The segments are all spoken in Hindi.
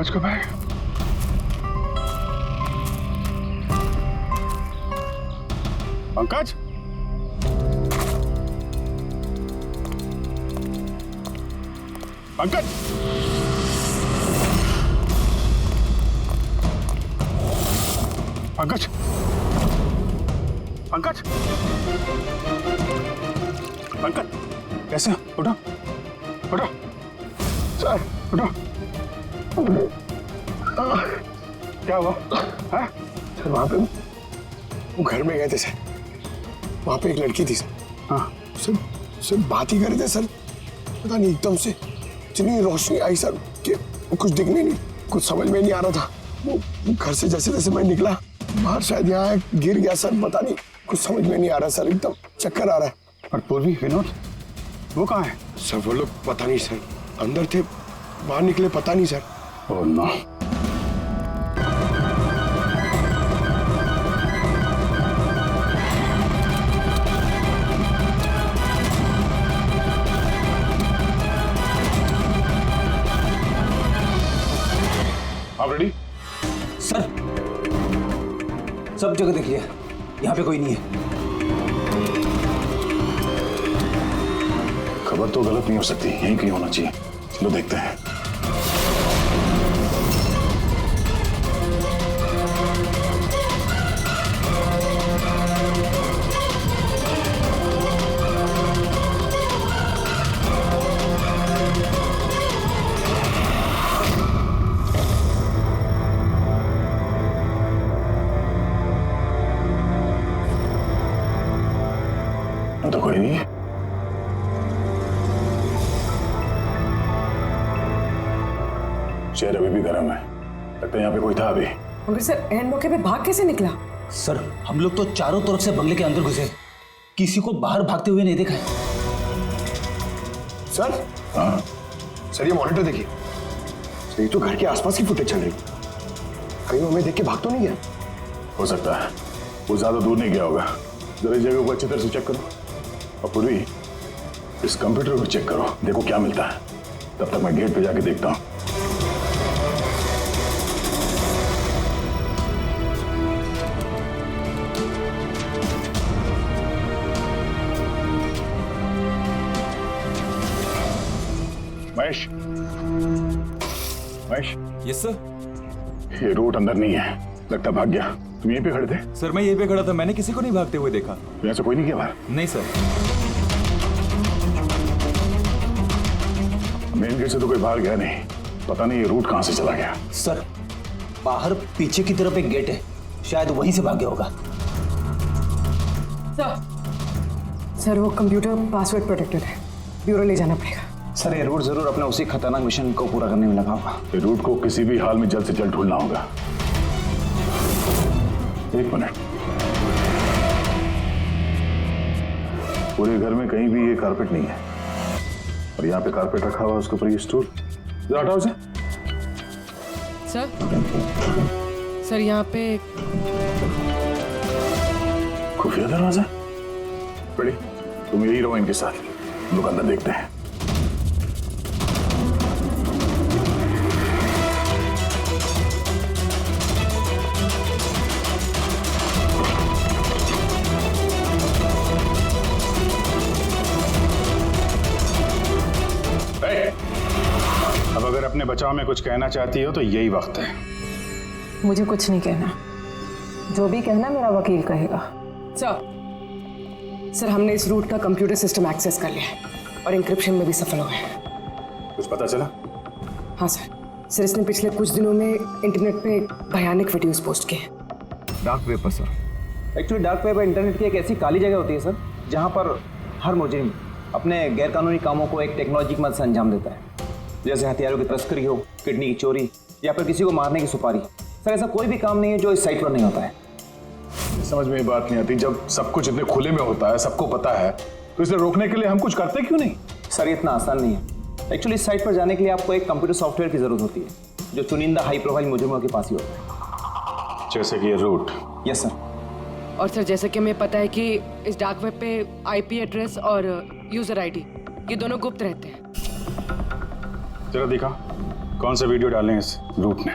पंकज कब आए? पंकज? पंकज? पंकज? पंकज? पंकज? कैसे? उठो, उठो, सर, उठो। क्या हुआ? हाँ? सर वहाँ पे वो घर में गए थे सर, वहाँ पे एक लड़की थी सर। हाँ। सर बात ही कर रहे थे सर, पता नहीं एकदम से इतनी रोशनी आई सर कि कुछ दिखने नहीं, कुछ समझ में नहीं आ रहा था। वो घर से जैसे जैसे मैं निकला बाहर, शायद यहाँ गिर गया सर, पता नहीं कुछ समझ में नहीं आ रहा सर, एकदम चक्कर आ रहा है। और पूर्वी, विनोद, वो कहाँ है? सर वो लोग पता नहीं सर, अंदर थे, बाहर निकले पता नहीं सर। Oh no. आप रेडी? सर सब जगह देख लिया, यहाँ पे कोई नहीं है। खबर तो गलत नहीं हो सकती, यहीं कहीं होना चाहिए। चलो देखते हैं। तो कोई नहीं है। शहर अभी भी गर्म है, लगता है यहाँ पे कोई था अभी। मगर सर एंड मौके पे भाग कैसे निकला? सर हम लोग तो चारों तरफ से बंगले के अंदर घुसे, किसी को बाहर भागते हुए नहीं देखा है। सर हाँ? सर ये मॉनिटर देखिए, ये तो घर के आसपास की फुटेज चल रही, कहीं वो हमें देख के भाग तो नहीं गया? हो सकता है, वो ज्यादा दूर नहीं गया होगा। जरा इस जगह को अच्छी तरह से चेक करो, और पूर्वी इस कंप्यूटर को चेक करो, देखो क्या मिलता है। तब तक मैं गेट पे जाके देखता हूँ। Mahesh, Mahesh, yes sir. ये रूट अंदर नहीं है, लगता भाग गया। तुम यहीं पे खड़े थे? सर मैं यहीं पे खड़ा था, मैंने किसी को नहीं भागते हुए देखा। यहाँ से कोई नहीं गया बाहर? नहीं सर। मेन गेट से तो कोई बाहर गया नहीं, पता नहीं ये रूट कहाँ से चला गया। सर बाहर पीछे की तरफ एक गेट है, शायद वहीं से भाग गया होगा। सर वो कंप्यूटर पासवर्ड प्रोटेक्टेड है, ब्यूरो ले जाना पड़ेगा। सर ये रूट जरूर अपने उसी खतरनाक मिशन को पूरा करने में लगा होगा। ये रूट को किसी भी हाल में जल्द से जल्द ढूंढना होगा। एक मिनट, पूरे घर में कहीं भी ये कारपेट नहीं है, और यहाँ पे कारपेट रखा हुआ, उसके ऊपर ये स्टूल। जरा हटाओ इसे। सर यहाँ पे खुफिया दरवाजा। बड़ी, तुम यही रहो इनके साथ, हम लोग अंदर देखते हैं। अब अगर अपने बचाव में कुछ कहना चाहती हो तो यही वक्त है। मुझे कुछ नहीं कहना, जो भी कहना मेरा वकील कहेगा। सर हमने इस रूट का कंप्यूटर सिस्टम एक्सेस कर लिया है और इंक्रिप्शन में भी सफल हो गए। कुछ पता चला? हाँ सर इसने पिछले कुछ दिनों में इंटरनेट पे भयानक वीडियोस पोस्ट किए। डार्क वेब पर sir. Actually dark web internet की एक ऐसी काली जगह होती है सर, जहाँ पर हर मुजरिम अपने गैरकानूनी कामों को एक टेक्नोलॉजी की मदद से अंजाम देता है, जैसे हथियारों की तस्करी हो, किडनी की चोरी, या फिर किसी को मारने की सुपारी। सर ऐसा कोई भी काम नहीं है जो इस साइट पर नहीं होता है। समझ में ये बात नहीं आती, जब सब कुछ इतने खुले में होता है, सबको पता है, तो इसे रोकने के लिए हम कुछ करते क्यों नहीं? सर ये इतना आसान नहीं है। एक्चुअली इस साइट पर जाने के लिए आपको एक कंप्यूटर सॉफ्टवेयर की जरूरत होती है, जो चुनिंदा हाई प्रोफाइल मुजरिमों के पास ही होता है। जैसे कि ये रूट। Yes sir. और सर जैसे कि हमें पता है कि इस डार्क वेब पे IP एड्रेस और यूजर ID ये दोनों गुप्त रहते हैं। जरा दिखा। कौन सा वीडियो डालें इस ग्रुप में?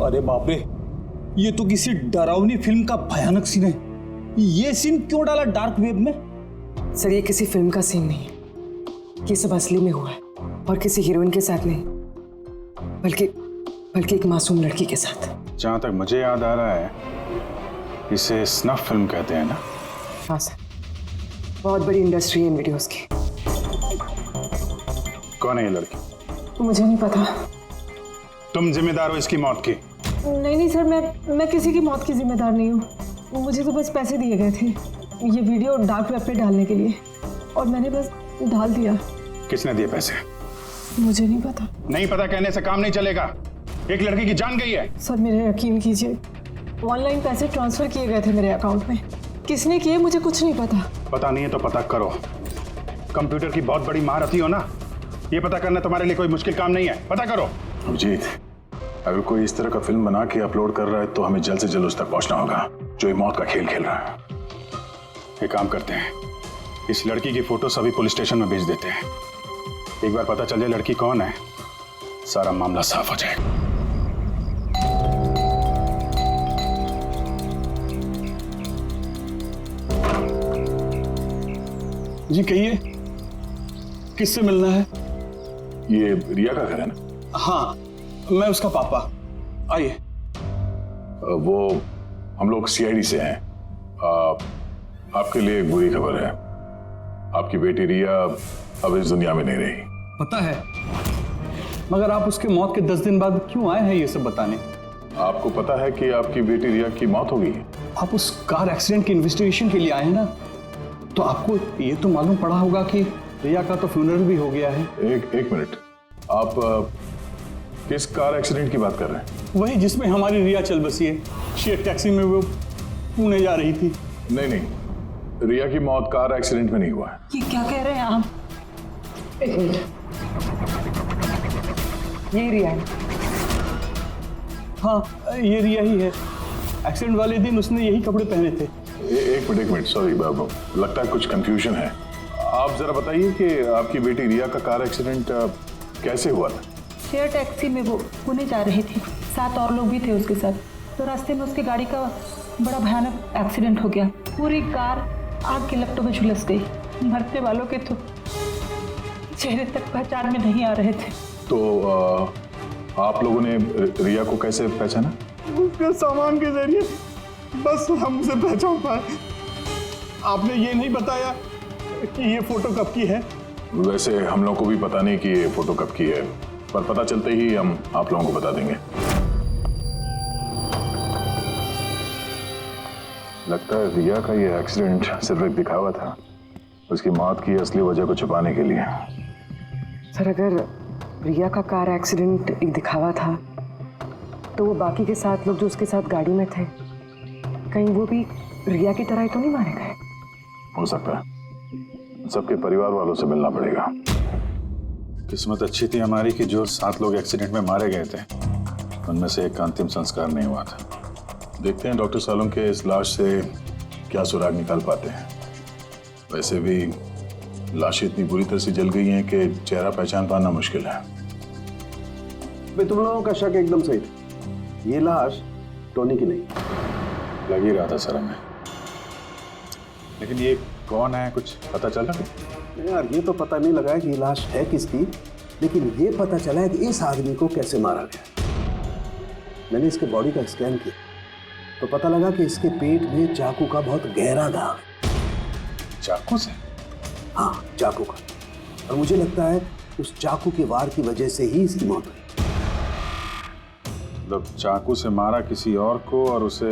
अरे बाप रे, ये तो किसी डरावनी फिल्म का भयानक सीन है। ये सीन क्यों डाला डार्क वेब में? सर ये किसी फिल्म का सीन नहीं है, ये सब असली में हुआ है और किसी हीरोइन के साथ नहीं, बल्कि एक मासूम लड़की के साथ। जहां तक मुझे याद आ रहा है इसे स्नफ फिल्म कहते हैं ना? हाँ सर, बहुत बड़ी इंडस्ट्री है इन वीडियोस की। कौन है ये लड़की? मुझे नहीं पता। तुम जिम्मेदार हो इसकी मौत की? नहीं सर, मैं किसी की मौत की जिम्मेदार नहीं हूँ। मुझे तो बस पैसे दिए गए थे ये वीडियो डार्क वेब पे डालने के लिए, और मैंने बस डाल दिया। किसने दिए पैसे? मुझे नहीं पता। नहीं पता कहने से काम नहीं चलेगा। एक लड़की की जान गई है। सर मेरे यकीन कीजिए, ऑनलाइन पैसे ट्रांसफर किए गए थे मेरे अकाउंट में। किसने किए मुझे कुछ नहीं पता। पता नहीं है तो पता करो। कंप्यूटर की बहुत बड़ी महारथी हो ना, ये पता करना तुम्हारे लिए कोई मुश्किल काम नहीं है। पता करो। अभिजीत, अगर कोई इस तरह का फिल्म बना के अपलोड कर रहा है तो हमें जल्द से जल्द उस तक पहुंचना होगा जो ये मौत का खेल खेल रहा है। एक काम करते हैं, इस लड़की की फोटो सभी पुलिस स्टेशन में भेज देते हैं। एक बार पता चल जाए लड़की कौन है, सारा मामला साफ हो जाएगा। जी कहिए, किससे मिलना है? ये रिया का घर है ना? हाँ, मैं उसका पापा। आइए। वो हम लोग सीआईडी से हैं। आपके लिए एक बुरी खबर है। आपकी बेटी रिया अब इस दुनिया में नहीं रही। पता है, मगर आप उसके मौत के 10 दिन बाद क्यों आए हैं ये सब बताने? आपको पता है कि आपकी बेटी रिया की मौत हो गई है? आप उस कार एक्सीडेंट की इन्वेस्टिगेशन के लिए आए हैं ना, तो आपको ये तो मालूम पड़ा होगा कि रिया का तो फ्यूनरल भी हो गया है। एक मिनट, आप किस कार एक्सीडेंट की बात कर रहे हैं? वही जिसमें हमारी रिया चल बसी है। शेयर टैक्सी में वो पुणे जा रही थी। नहीं, रिया की मौत कार एक्सीडेंट में नहीं हुआ है। ये क्या कह रहे हैं आप? एक मिनट, ये रिया है। हाँ, ये रिया ही है। एक्सीडेंट वाले दिन उसने यही कपड़े पहने थे। एक मिनट, सॉरी बाबू, लगता है कुछ कंफ्यूजन है। आप जरा बताइए कि आपकी बेटी रिया का कार एक्सीडेंट कैसे हुआ था? शेयर टैक्सी में वो पुणे जा रही थी, 7 और लोग भी थे उसके साथ। तो रास्ते में उसकी गाड़ी का बड़ा भयानक एक्सीडेंट हो गया। पूरी कार आग के लपटों में झुलस गई। मरने वालों के तो चेहरे तक पहचान में नहीं आ रहे थे। तो आप लोगों ने रिया को कैसे पहचाना? उसके सामान के जरिए बस हम उसे पहचान पाए। आपने ये नहीं बताया कि ये फोटो कब की है? वैसे हम लोगों को भी पता नहीं कि ये फोटो कब की है, पर पता चलते ही हम आप लोगों को बता देंगे। लगता है रिया का ये एक्सीडेंट सिर्फ एक दिखावा था, उसकी मौत की असली वजह को छुपाने के लिए। सर, अगर रिया का कार एक्सीडेंट एक दिखावा था तो वो बाकी के 7 लोग जो उसके साथ गाड़ी में थे, कहीं वो भी रिया की तरह ही तो नहीं मारे गए? हो सकता है। सबके परिवार वालों से मिलना पड़ेगा। किस्मत अच्छी थी हमारी कि जो 7 लोग एक्सीडेंट में मारे गए थे उनमें से एक का अंतिम संस्कार नहीं हुआ था। देखते हैं डॉक्टर सालों के इस लाश से क्या सुराग निकाल पाते हैं। वैसे भी लाशें इतनी बुरी तरह से जल गई हैं कि चेहरा पहचान पाना मुश्किल है। भाई तुम लोगों का शक एकदम सही था, ये लाश टोनी की नहीं। लग ही रहा था सर हमें, लेकिन ये कौन है कुछ पता चला? यार ये तो पता नहीं लगा है कि ये लाश है किसकी, लेकिन ये पता चला है कि इस आदमी को कैसे मारा गया। मैंने इसके बॉडी का स्कैन किया तो पता लगा कि इसके पेट में चाकू का बहुत गहरा घाव है। चाकू से? हाँ, चाकू का। और मुझे लगता है उस चाकू के वार की वजह से ही इसकी मौत हुई। मतलब चाकू से मारा किसी और को और उसे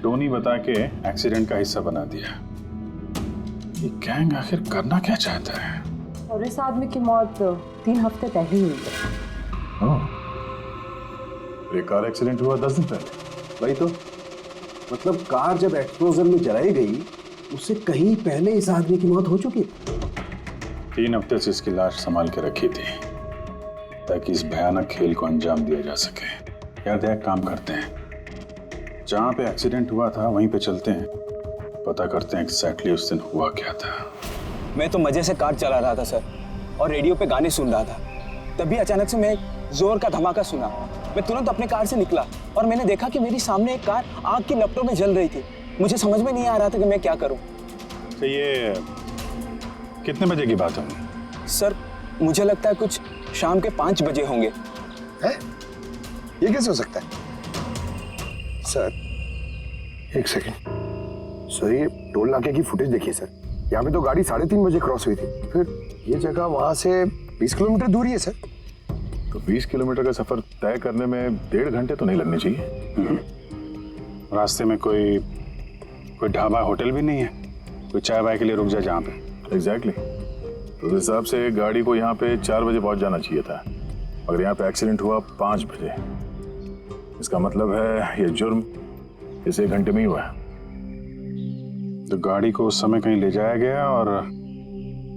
टोनी बता के एक्सीडेंट का हिस्सा बना दिया। ये गैंग आखिर करना क्या चाहता है? और इस आदमी की मौत 3 हफ्ते पहले हुई है। एक कार एक्सीडेंट हुआ 10 दिन पहले। वही तो, मतलब कार जब एक्सप्लोजन में जलाई गई उससे कहीं पहले इस आदमी की मौत हो चुकी है। 3 हफ्ते से इसकी लाश संभाल के रखी थी ताकि इस भयानक खेल को अंजाम दिया जा सके। यार एक काम करते हैं, जहाँ पे एक्सीडेंट हुआ था वहीं पे चलते हैं, पता करते हैं एग्जैक्टली उस दिन हुआ क्या था। मैं तो मजे से कार चला रहा था सर, और रेडियो पे गाने सुन रहा था। तभी अचानक से मैं जोर का धमाका सुना। मैं तुरंत अपने कार से निकला और मैंने देखा कि मेरी सामने एक कार आग की लपटों में जल रही थी। मुझे समझ में नहीं आ रहा था कि मैं क्या करूं। तो ये कितने बजे की बात है? सर मुझे लगता है कुछ शाम के 5 बजे होंगे। है? ये कैसे हो सकता है? सर एक सेकंड सर, ये टोल नाके की फुटेज देखिए सर। यहाँ पे तो गाड़ी 3:30 बजे क्रॉस हुई थी, फिर ये जगह वहां से 20 किलोमीटर दूर ही है सर। तो 20 किलोमीटर का सफर तय करने में 1.5 घंटे तो नहीं लगने चाहिए? रास्ते में कोई ढाबा होटल भी नहीं है, कोई चाय वाय के लिए रुक जाए जहाँ पे। एग्जैक्टली। तो उस हिसाब से गाड़ी को यहाँ पे 4 बजे पहुँच जाना चाहिए था, मगर यहाँ पे एक्सीडेंट हुआ 5 बजे। इसका मतलब है ये जुर्म इस 1 घंटे में ही हुआ है। तो गाड़ी को उस समय कहीं ले जाया गया और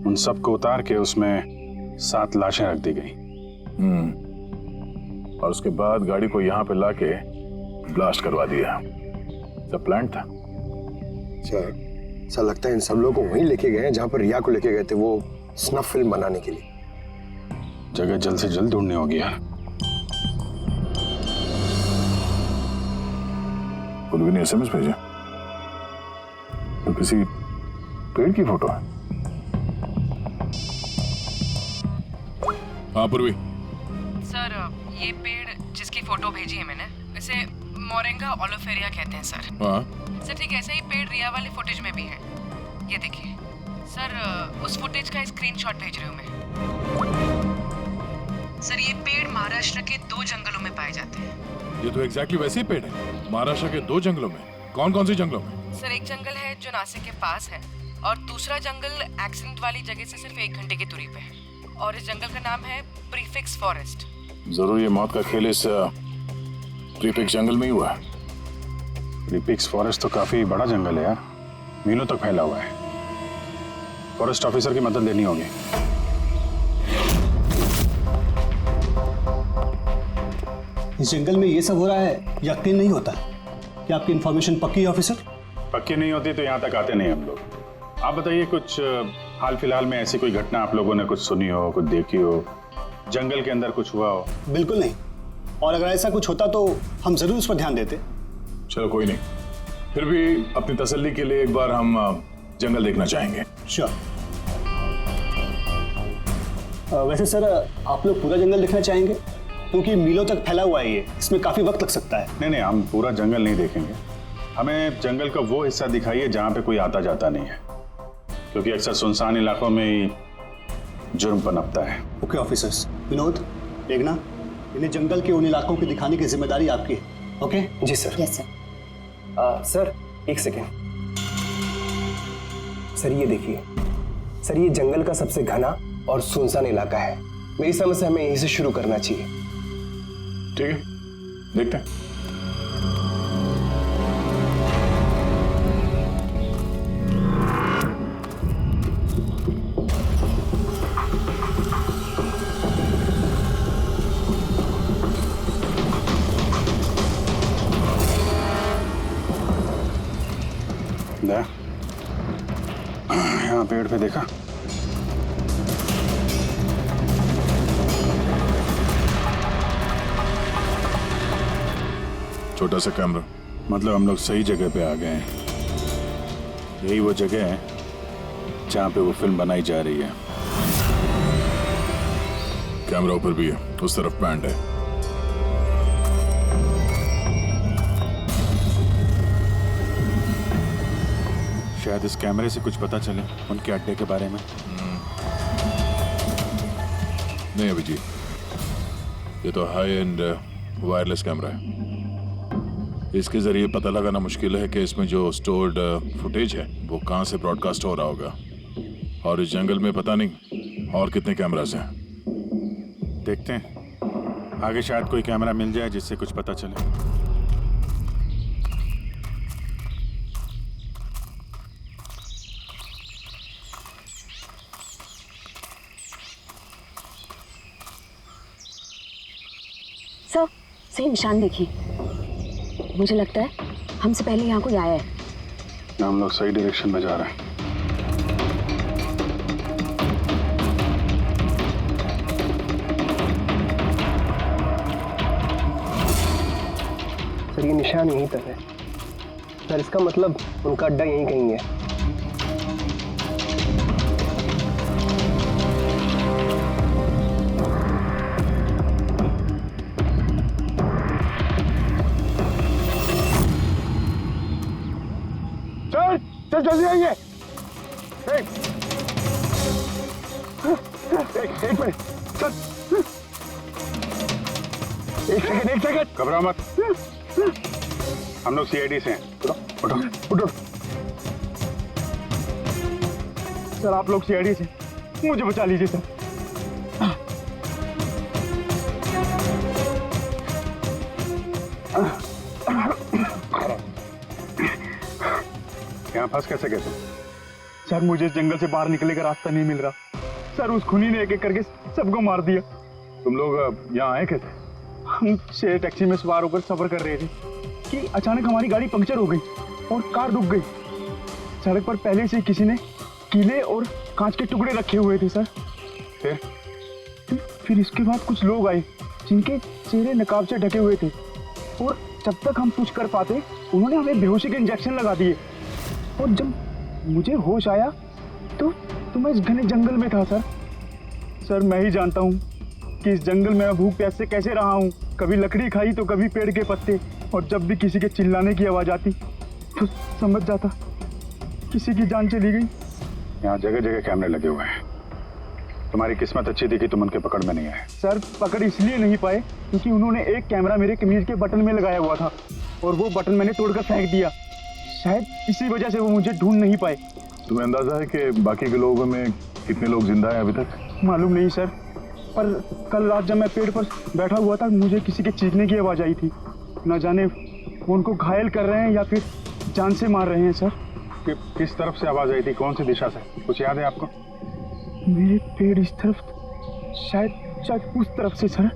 उन सबको उतार के उसमें 7 लाशें रख दी गई। और उसके बाद गाड़ी को यहाँ पे लाके ब्लास्ट करवा दिया। सब प्लान था। सर लगता है इन सब लोगों को वहीं लेके गए हैं जहाँ पर रिया को लेके गए थे, वो स्नफ फिल्म बनाने के लिए। जगह जल्द से जल्द ढूंढनी होगी यार। कुलवी ने SMS भेजा तो किसी पेड़ की फोटो है। हाँ पूर्वी। सर ये पेड़ जिसकी फोटो भेजी है मैंने, इसे मोरिंगा ओलिफेरिया कहते हैं सर। हाँ सर ठीक ऐसा ही पेड़ रिया वाले फुटेज में भी है। ये देखिए सर, उस फुटेज का स्क्रीनशॉट भेज रही हूँ मैं। सर ये पेड़ महाराष्ट्र के 2 जंगलों में पाए जाते हैं। ये तो एग्जैक्टली वैसे ही पेड़ है, महाराष्ट्र के 2 जंगलों में। कौन कौन सी जंगलों में? सर एक जंगल है जो नासिक के पास है और दूसरा जंगल एक्सीडेंट वाली जगह से सिर्फ 1 घंटे की दूरी पे है और इस जंगल का नाम है प्रीफिक्स फॉरेस्ट। जरूर ये मौत का खेल इस प्रीफिक्स जंगल में ही हुआ है। प्रीफिक्स फॉरेस्ट तो काफी बड़ा जंगल है यार, मीलों तक फैला हुआ है। फॉरेस्ट ऑफिसर की मदद लेनी होगी। इस जंगल में ये सब हो रहा है, यकीन नहीं होता कि आपकी इंफॉर्मेशन पक्की है ऑफिसर? पक्की नहीं होती तो यहाँ तक आते नहीं हम लोग। आप बताइए कुछ हाल फिलहाल में ऐसी कोई घटना आप लोगों ने कुछ सुनी हो, कुछ देखी हो, जंगल के अंदर कुछ हुआ हो? बिल्कुल नहीं, और अगर ऐसा कुछ होता तो हम जरूर उस पर ध्यान देते। चलो कोई नहीं, फिर भी अपनी तसल्ली के लिए एक बार हम जंगल देखना चाहेंगे। श्योर। वैसे सर आप लोग पूरा जंगल देखना चाहेंगे, क्योंकि मीलों तक फैला हुआ है ये, इसमें काफी वक्त लग सकता है। नहीं, हम पूरा जंगल नहीं देखेंगे। हमें जंगल का वो हिस्सा दिखाइए जहाँ पे कोई आता जाता नहीं है, क्योंकि अक्सर सुनसान इलाकों में ही जुर्म पनपता है। Okay officers. विनोद, मेघना, इन्हें जंगल के उन इलाकों की दिखाने की जिम्मेदारी आपकी है। ओके जी सर। Yes sir. सर एक सेकेंड। सर ये देखिए, सर ये जंगल का सबसे घना और सुनसान इलाका है। मेरी समझ से हमें यहीं से शुरू करना चाहिए। ठीक है, देखते हैं। यहाँ पेड़ पे देखा, छोटा सा कैमरा। मतलब हम लोग सही जगह पे आ गए हैं। यही वो जगह है जहाँ पे वो फिल्म बनाई जा रही है। कैमरा ऊपर भी है, उस तरफ पैंड है। शायद इस कैमरे से कुछ पता चले उनके अड्डे के बारे में। नहीं अभिजीत, ये तो हाई एंड वायरलेस कैमरा है। इसके जरिए पता लगाना मुश्किल है कि इसमें जो स्टोर्ड फुटेज है वो कहाँ से ब्रॉडकास्ट हो रहा होगा, और इस जंगल में पता नहीं और कितने कैमरास हैं। देखते हैं, आगे शायद कोई कैमरा मिल जाए जिससे कुछ पता चले। सर सही निशान देखिए, मुझे लगता है हमसे पहले यहाँ कोई आया है। हम लोग सही डायरेक्शन में जा रहे हैं। सर ये निशान यहीं तक है। सर इसका मतलब उनका अड्डा यहीं कहीं है। चल जल्दी आइए। एक मिनट सर, एक सेकंड। घबराओ मत, हम लोग सीआईडी से हैं। उठो उठो। सर आप लोग सीआईडी से, मुझे बचा लीजिए सर। यहाँ फंस कैसे गए तुम? सर मुझे इस जंगल से बाहर निकलने का रास्ता नहीं मिल रहा। सर उस खूनी ने एक एक करके सबको मार दिया। तुम लोग यहाँ आए कैसे? हम शेयर टैक्सी में सवार होकर सफर कर रहे थे कि अचानक हमारी गाड़ी पंक्चर हो गई और कार रुक गई। सड़क पर पहले से किसी ने कीले और कांच के टुकड़े रखे हुए थे सर। फिर इसके बाद कुछ लोग आए जिनके चेहरे नकाब से ढके हुए थे, और जब तक हम कुछ कर पाते उन्होंने हमें बेहोशी के इंजेक्शन लगा दिए। और जब मुझे होश आया तो मैं इस घने जंगल में था सर। सर मैं ही जानता हूँ कि इस जंगल में भूख प्यास से कैसे रहा हूँ। कभी लकड़ी खाई तो कभी पेड़ के पत्ते, और जब भी किसी के चिल्लाने की आवाज़ आती तो समझ जाता किसी की जान चली गई। यहाँ जगह जगह कैमरे लगे हुए हैं। तुम्हारी किस्मत अच्छी थी कि तुम उनके पकड़ में नहीं आए। सर पकड़ इसलिए नहीं पाए क्योंकि उन्होंने एक कैमरा मेरे कमीज के बटन में लगाया हुआ था, और वो बटन मैंने तोड़कर फेंक दिया। शायद इसी वजह से वो मुझे ढूंढ नहीं पाए। तुम्हें अंदाजा है कि बाकी के लोगों में कितने लोग जिंदा हैं अभी तक? मालूम नहीं सर, पर कल रात जब मैं पेड़ पर बैठा हुआ था मुझे किसी के चीखने की आवाज़ आई थी। न जाने वो उनको घायल कर रहे हैं या फिर जान से मार रहे हैं सर। किस तरफ से आवाज़ आई थी, कौन सी दिशा से, कुछ याद है आपको? मेरे पेड़ इस तरफ, शायद उस तरफ से सर।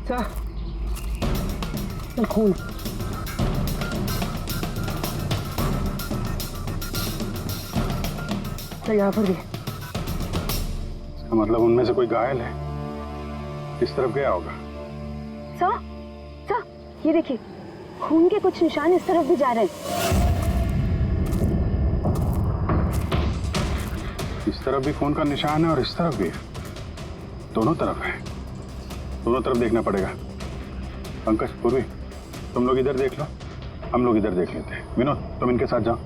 सर खून। सर यहाँ पर भी। मतलब उनमें से कोई घायल है, किस तरफ गया होगा? सर, सर, ये देखिए, खून के कुछ निशान इस तरफ भी जा रहे हैं। इस तरफ भी खून का निशान है और इस तरफ भी है। दोनों तरफ है। दोनों तरफ देखना पड़ेगा। पंकज, पूर्वी, तुम लोग इधर देख लो, हम लोग इधर देख लेते हैं। विनोद, तुम इनके साथ जाओ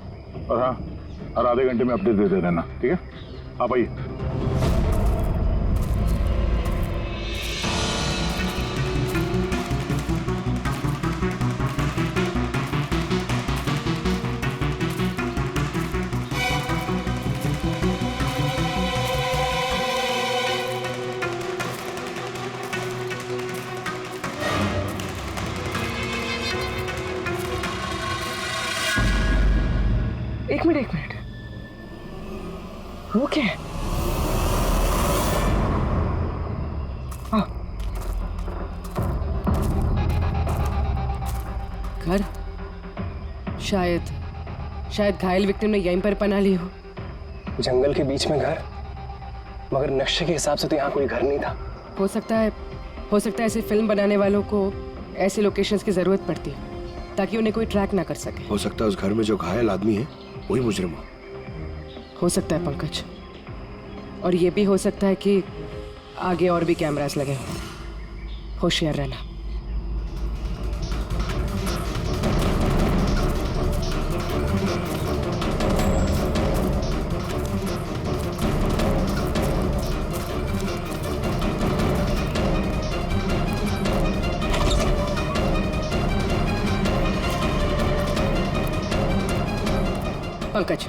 और हाँ, हर आधे घंटे में अपडेट देते रहना, ठीक है? आप आइए। एक मिनट, वो क्या है? घर, शायद घायल विक्टिम ने यहीं पर पनाह ली हो। जंगल के बीच में घर, मगर नक्शे के हिसाब से तो यहाँ कोई घर नहीं था। हो सकता है ऐसे फिल्म बनाने वालों को ऐसे लोकेशंस की जरूरत पड़ती है ताकि उन्हें कोई ट्रैक ना कर सके। हो सकता है उस घर में जो घायल आदमी है वही मुजरिम हो सकता है पंकज, और ये भी हो सकता है कि आगे और भी कैमरास लगे हों। होशियार रहना। पंकज,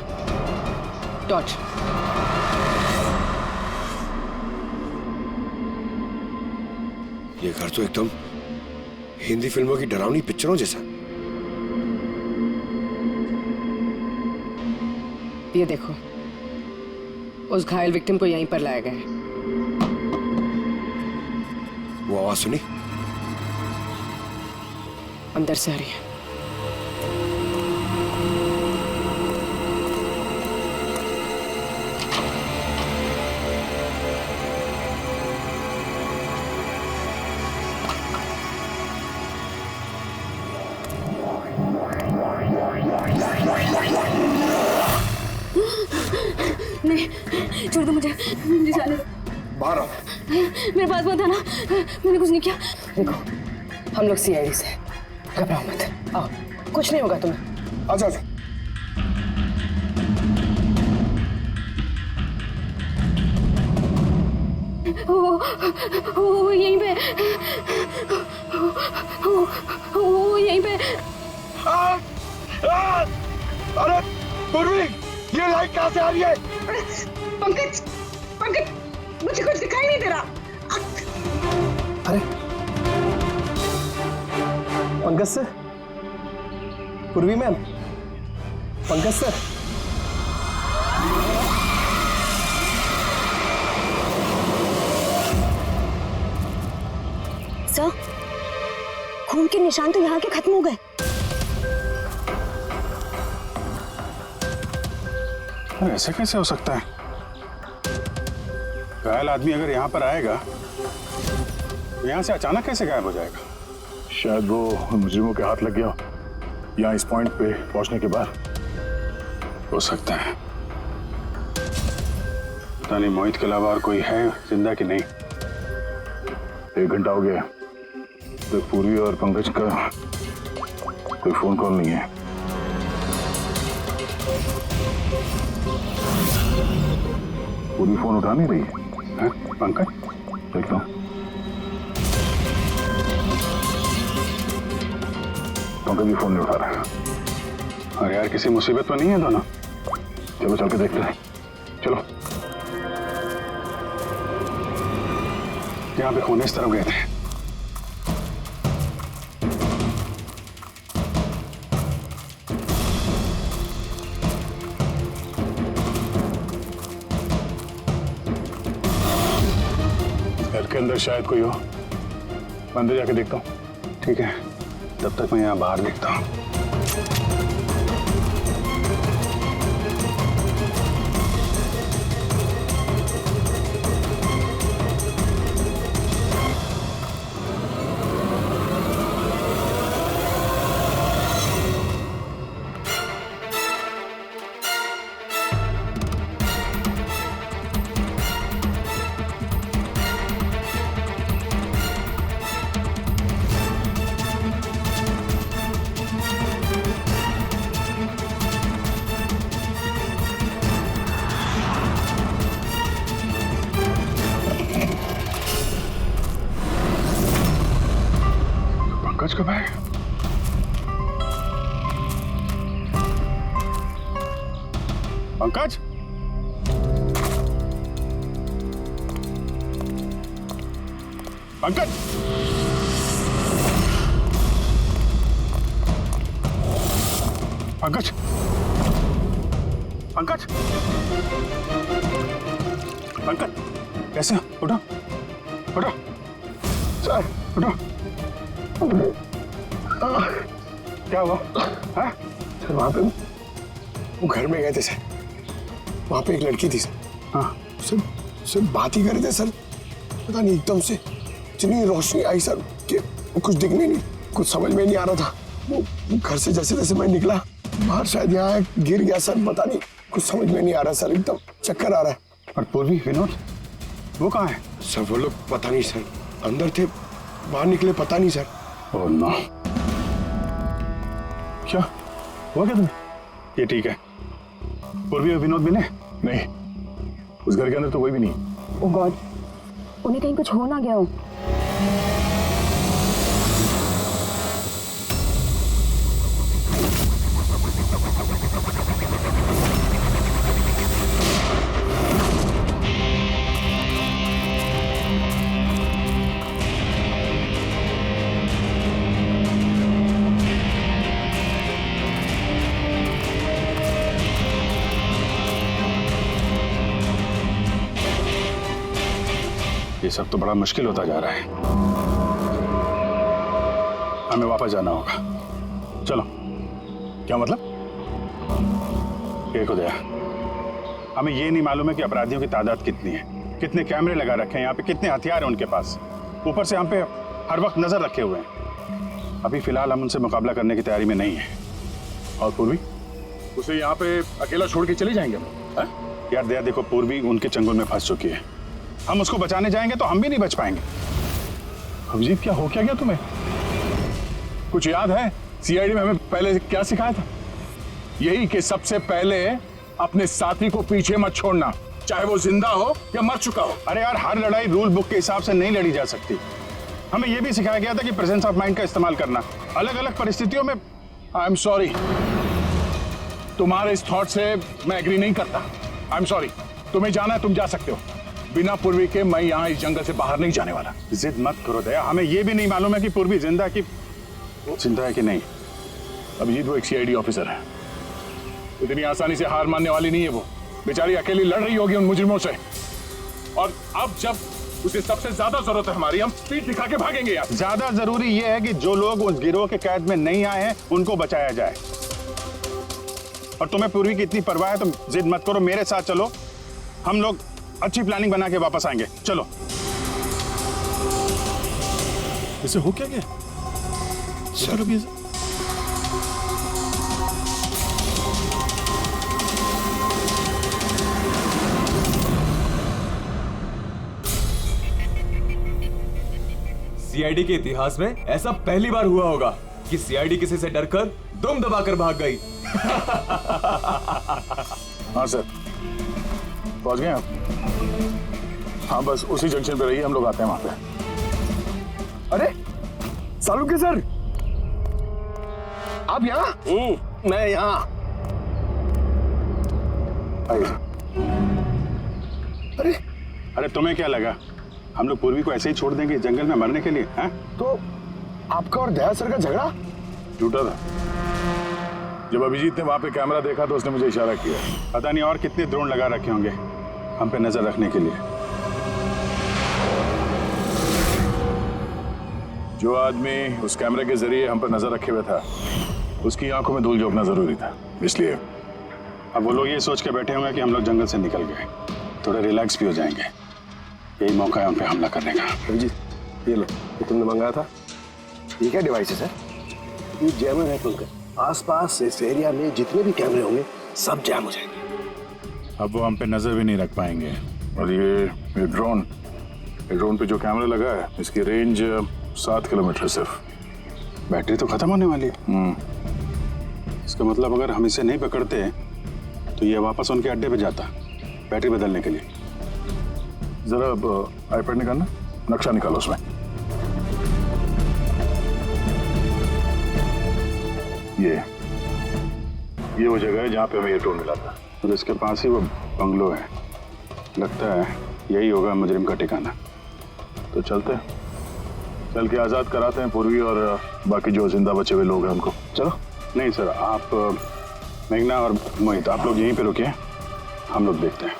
टॉर्च। ये घर तो एकदम हिंदी फिल्मों की डरावनी पिक्चरों जैसा। ये देखो, उस घायल विक्टिम को यहीं पर लाया गया है। वो आवाज सुनी? अंदर से आ रही है। नहीं, छोड़ दो मुझे जाने। बाहर आओ। मेरे पास मत आना, मैंने कुछ नहीं किया। देखो, हम लोग CID से, घबराओ मत। आओ, कुछ नहीं होगा तुम्हें। आजा आजा। वो यहीं पे, वो यहीं पे। अरे पूर्वी, ये लाइट कहाँ से आ रही है? पंकज, मुझे कुछ दिखाई नहीं दे रहा। अरे पंकज सर, पूर्वी मैम, पंकज सर। सर, खून के निशान तो यहाँ के खत्म हो गए। ऐसे कैसे हो सकता है? घायल आदमी अगर यहाँ पर आएगा तो यहाँ से अचानक कैसे गायब हो जाएगा? शायद वो मुजरिमों के हाथ लग गया यहाँ इस पॉइंट पे पहुंचने के बाद। हो सकता है। पता नहीं मोहित के अलावा और कोई है जिंदा कि नहीं। 1 घंटा हो गया, तो पूर्वी और पंकज का कोई फोन कॉल नहीं है। पूरी फोन उठा नहीं रही है। पंकज, देखता हूँ। पंकज भी फोन नहीं उठा रहा है। अरे यार, किसी मुसीबत में नहीं है दोनों? चलो चल के देखते हैं। चलो। यहाँ पे खून इस तरफ गए थे। घर के अंदर शायद कोई हो। मैं अंदर जाके देखता हूँ। ठीक है, तब तक मैं यहाँ बाहर देखता हूँ। पंकज कब आएगा? पंकज? पंकज? पंकज? पंकज? पंकज? कैसे हो? उठो, उठो, सर उठो। क्या हुआ? हाँ? सर वहाँ पे वो घर में गए थे सर, वहाँ पे एक लड़की थी सर। हाँ। सर बात ही कर रहे थे सर, पता नहीं एकदम से इतनी रोशनी आई सर कि कुछ दिखने नहीं, कुछ समझ में नहीं आ रहा था। वो घर से जैसे जैसे मैं निकला बाहर, शायद यहाँ गिर गया सर, पता नहीं, कुछ समझ में नहीं आ रहा सर, एकदम चक्कर आ रहा है। और पूर्वी, विनोद, वो कहाँ है? सर वो लोग पता नहीं सर, अंदर थे, बाहर निकले पता नहीं सर। Oh no. क्या हुआ क्या तुम्हें? ये ठीक है। पूर्वी और विनोद मिले? नहीं, उस घर के अंदर तो कोई भी नहीं। ओह गॉड, उन्हें कहीं कुछ हो ना गया हो। ये सब तो बड़ा मुश्किल होता जा रहा है। हमें वापस जाना होगा। चलो। क्या मतलब? देखो दया, हमें ये नहीं मालूम है कि अपराधियों की तादाद कितनी है, कितने कैमरे लगा रखे हैं यहाँ पे, कितने हथियार हैं उनके पास, ऊपर से हम पे हर वक्त नजर रखे हुए हैं। अभी फिलहाल हम उनसे मुकाबला करने की तैयारी में नहीं है। और पूर्वी, उसे यहाँ पे अकेला छोड़ के चले जाएंगे? यार दया देखो, पूर्वी उनके चंगुल में फंस चुकी है। हम उसको बचाने जाएंगे तो हम भी नहीं बच पाएंगे। अभिजीत, क्या हो क्या गया तुम्हें? कुछ याद है सीआईडी में हमें पहले क्या सिखाया था? यही कि सबसे पहले अपने साथी को पीछे मत छोड़ना, चाहे वो जिंदा हो या मर चुका हो। अरे यार, हर लड़ाई रूल बुक के हिसाब से नहीं लड़ी जा सकती। हमें यह भी सिखाया गया था कि प्रेजेंस ऑफ माइंड का इस्तेमाल करना अलग अलग परिस्थितियों में। आई एम सॉरी, तुम्हारे इस थॉट से मैं एग्री नहीं करता। आई एम सॉरी, तुम्हें जाना है तुम जा सकते हो, बिना पूर्वी के मैं यहाँ इस जंगल से बाहर नहीं जाने वाला। जिद मत करो दया, हमें यह भी नहीं मालूम है कि पूर्वी जिंदा है कि नहीं। अभिजीत, वो एक सीआईडी ऑफिसर है, इतनी आसानी से हार मानने वाली नहीं है। वो बेचारी अकेली लड़ रही होगी उन मुजरिमों से, और अब जब उसे सबसे ज्यादा जरूरत है हमारी, हम पीठ दिखा के भागेंगे यार। ज्यादा जरूरी यह है कि जो लोग उस गिरोह के कैद में नहीं आए हैं उनको बचाया जाए। और तुम्हें पूर्वी की इतनी परवाह है तो जिद मत करो, मेरे साथ चलो, हम लोग अच्छी प्लानिंग बना के वापस आएंगे। चलो। इसे हो क्या गया? सर अभी सीआईडी के इतिहास में ऐसा पहली बार हुआ होगा कि सीआईडी किसी से डरकर दुम दबाकर भाग गई। हाँ सर, पहुंच गए आप? हाँ, बस उसी जंक्शन पे रहिए, हम लोग आते हैं वहां पे। अरे सालुके सर, आप यहाँ? मैं यहाँ। अरे तुम्हें क्या लगा हम लोग पूर्वी को ऐसे ही छोड़ देंगे जंगल में मरने के लिए? हैं? तो आपका और दया सर का झगड़ा झूठा था। जब अभिजीत ने वहां पे कैमरा देखा तो उसने मुझे इशारा किया। पता नहीं और कितने ड्रोन लगा रखे होंगे हम पे नजर रखने के लिए। जो आदमी उस कैमरे के जरिए हम पर नजर रखे हुए था, उसकी आंखों में धूल झोंकना जरूरी था, इसलिए। अब वो लोग ये सोच के बैठे होंगे कि हम लोग जंगल से निकल गए, थोड़े रिलैक्स भी हो जाएंगे। यही मौका है उन पे हमला करने का। अभिजीत, ये लो, ये तुमने मंगाया था। ये क्या डिवाइस है सर? ये जैमर है पंकज, आसपास इस एरिया में जितने भी कैमरे होंगे सब जैम हो जाएंगे। अब वो हम पे नजर भी नहीं रख पाएंगे। और ये ड्रोन पे जो कैमरा लगा है, इसकी रेंज 7 किलोमीटर सिर्फ। बैटरी तो खत्म होने वाली है। इसका मतलब अगर हम इसे नहीं पकड़ते तो ये वापस उनके अड्डे पे जाता बैटरी बदलने के लिए। जरा आईपैड निकालना, नक्शा निकालो उसमें। ये वो जगह है जहाँ पे हमें ये टोल मिला था और इसके पास ही वो बंगलो है। लगता है यही होगा मुजरिम का ठिकाना। तो चलते हैं, चल के आज़ाद कराते हैं पूर्वी और बाकी जो जिंदा बचे हुए लोग हैं उनको। चलो। नहीं सर, आप मेघना और मोहित आप लोग यहीं पे रुकिए, हम लोग देखते हैं।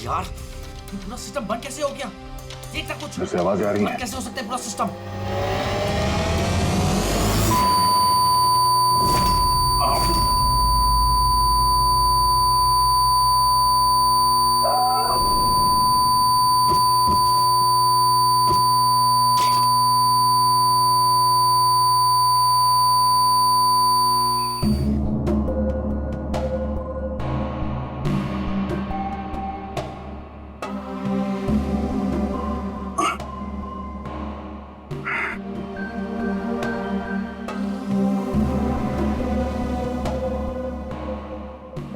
यार पूरा सिस्टम बंद कैसे हो गया? देख ना कुछ जैसे आवाजें आ रही हैं। कैसे हो सकता है पूरा सिस्टम?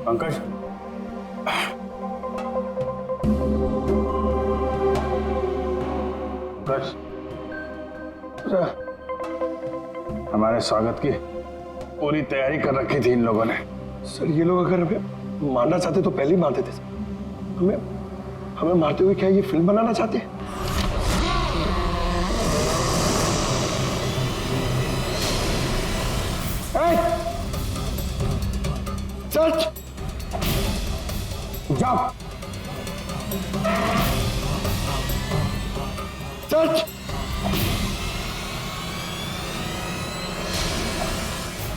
पंकज, पंकज, हमारे स्वागत की पूरी तैयारी कर रखी थी इन लोगों ने। सर ये लोग अगर हमें मारना चाहते तो पहले ही मार देते। हमें हमें मारते हुए क्या ये फिल्म बनाना चाहते हैं? सर्च जाओ, सर्च।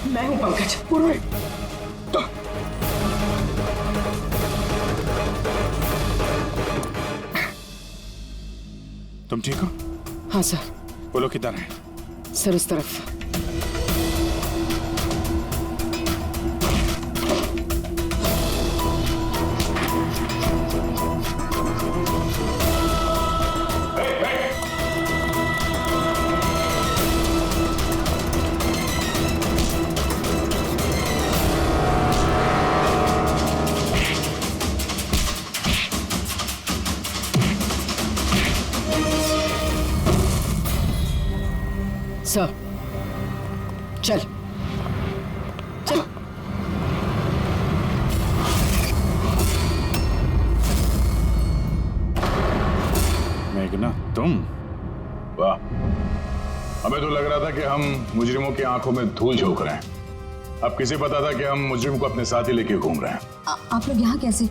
मैं हूं पंकज। पूर्वी, तुम ठीक हो? हाँ सर। वो लोग किधर हैं? सर उस तरफ। सर चल चल। मेघना, तुम? वाह, हमें तो लग रहा था कि हम मुजरिमों की आंखों में धूल झोंक रहे हैं। अब किसे पता था कि हम मुजरिम को अपने साथ ही लेके घूम रहे हैं। आप लोग यहाँ कैसे?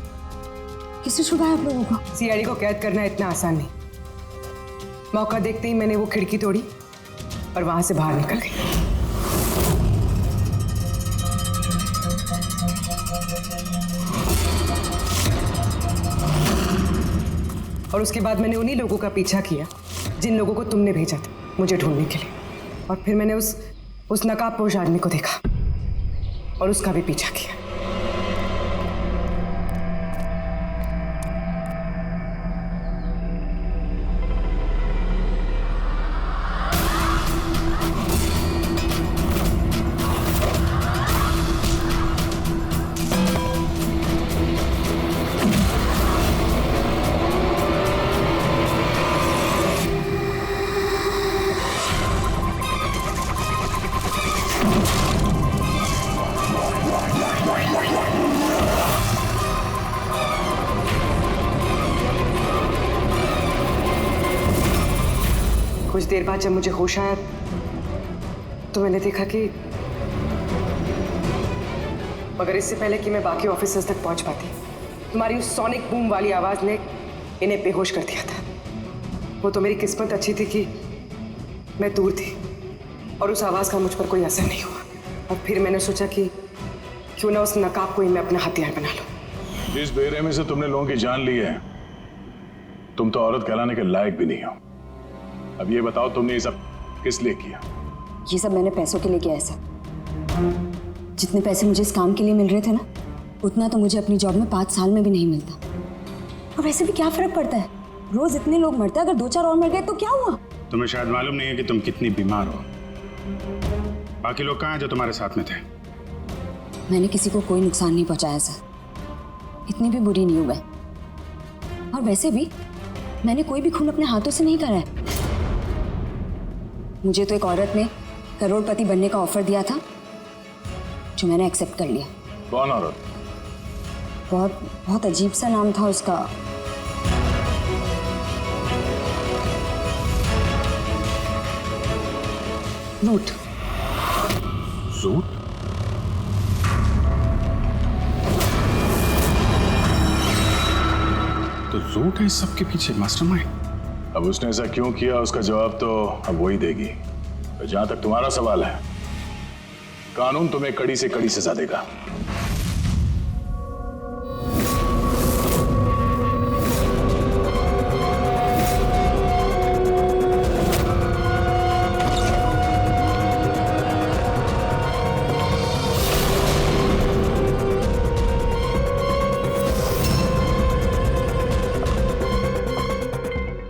किसने छुड़ाया आप लोगों को? सीआईडी को कैद करना इतना आसान नहीं। मौका देखते ही मैंने वो खिड़की तोड़ी और वहां से बाहर निकल गई। और उसके बाद मैंने उन्हीं लोगों का पीछा किया जिन लोगों को तुमने भेजा था मुझे ढूंढने के लिए। और फिर मैंने उस नकाबपोश आदमी को देखा और उसका भी पीछा किया। कुछ देर बाद जब मुझे होश आया तो मैंने देखा कि मगर इससे पहले कि मैं बाकी ऑफिसर्स तक पहुंच पाती, तुम्हारी उस सोनिक बूम वाली आवाज ने इन्हें बेहोश कर दिया था। वो तो मेरी किस्मत अच्छी थी कि मैं दूर थी और उस आवाज का मुझ पर कोई असर नहीं हुआ। और फिर मैंने सोचा कि क्यों ना उस नकाब को ही मैं अपना हथियार बना लूं। जिस बेरहमी में से तुमने लोगों की जान ली है, तुम तो औरत कहलाने के लायक भी नहीं हो। अब ये बताओ तुमने ये सब किस लिए किया? ये सब मैंने पैसों के लिए किया है सर। जितने पैसे मुझे इस काम के लिए मिल रहे थे ना, उतना तो मुझे अपनी जॉब में 5 साल में भी नहीं मिलता। और वैसे भी क्या फर्क पड़ता है, रोज इतने लोग मरते हैं, अगर 2-4 और मर गए तो क्या हुआ? तुम्हें शायद मालूम नहीं है कि तुम कितनी बीमार हो। बाकी लोग कहाँ हैं जो तुम्हारे साथ में थे? मैंने किसी को कोई नुकसान नहीं पहुंचाया सर, इतनी भी बुरी नहीं हूं मैं। और वैसे भी मैंने कोई भी खून अपने हाथों से नहीं करा है। मुझे तो एक औरत ने करोड़पति बनने का ऑफर दिया था, जो मैंने एक्सेप्ट कर लिया। कौन औरत? बहुत अजीब सा नाम था उसका। रूट। रूट? तो रूट है इस सब के पीछे मास्टरमाइंड। अब उसने ऐसा क्यों किया उसका जवाब तो अब वही देगी। जहां तक तुम्हारा सवाल है, कानून तुम्हें कड़ी से कड़ी सजा देगा।